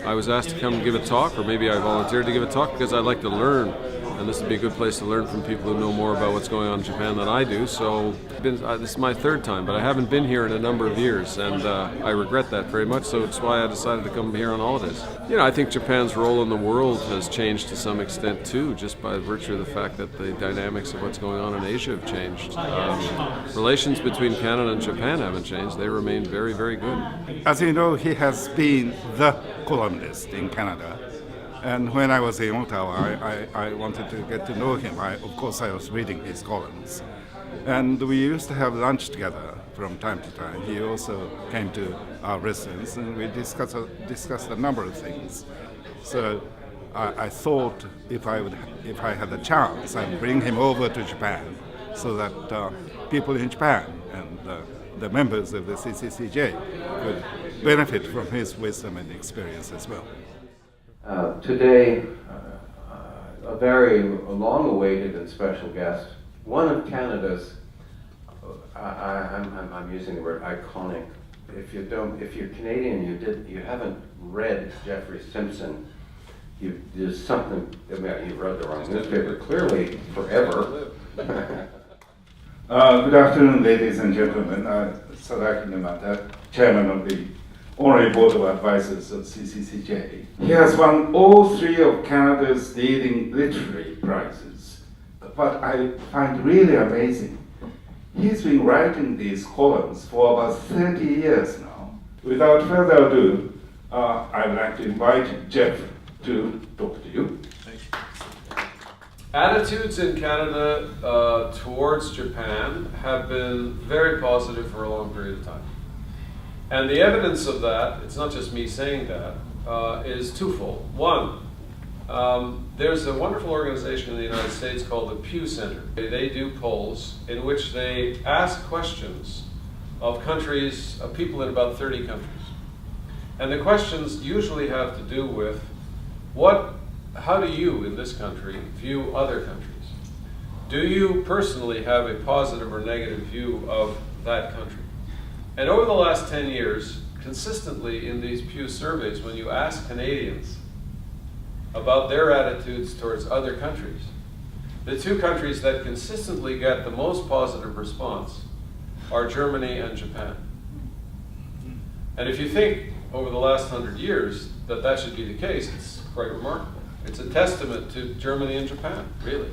I was asked to come and give a talk, or maybe I volunteered to give a talk because I'd like to learn. And this would be a good place to learn from people who know more about what's going on in Japan than I do. So this is my third time, but I haven't been here in a number of years, and I regret that very much. So it's why I decided to come here on holidays. I think Japan's role in the world has changed to some extent too, just by virtue of the fact that the dynamics of what's going on in Asia have changed. Relations between Canada and Japan haven't changed. They remain very, very good. As you know, he has been the columnist in Canada. And when I was in Ottawa, I wanted to get to know him. Of course, I was reading his columns. And we used to have lunch together from time to time. He also came to our residence, and we discussed a number of things. So I thought if I had a chance, I'd bring him over to Japan so that people in Japan and the members of the CCCJ could benefit from his wisdom and experience as well. Today, a very long-awaited and special guest, one of Canada's, I'm using the word iconic. If you're Canadian, you haven't read Jeffery Simpson, there's something, you read the wrong newspaper, clearly forever. Good afternoon, ladies and gentlemen. Sadaaki Numata, Chairman of the Honorary Board of Advisors of CCCJ. He has won all three of Canada's leading literary prizes. But I find really amazing, he's been writing these columns for about 30 years now. Without further ado, I'd like to invite Jeff to talk to you. Thank you. Attitudes in Canada towards Japan have been very positive for a long period of time. And the evidence of that, it's not just me saying that, is twofold. One, there's a wonderful organization in the United States called the Pew Center. They do polls in which they ask questions of countries, of people in about 30 countries. And the questions usually have to do with how do you in this country view other countries? Do you personally have a positive or negative view of that country? And over the last 10 years, consistently in these Pew surveys, when you ask Canadians about their attitudes towards other countries, the two countries that consistently get the most positive response are Germany and Japan. And if you think over the last 100 years that should be the case, it's quite remarkable. It's a testament to Germany and Japan, really.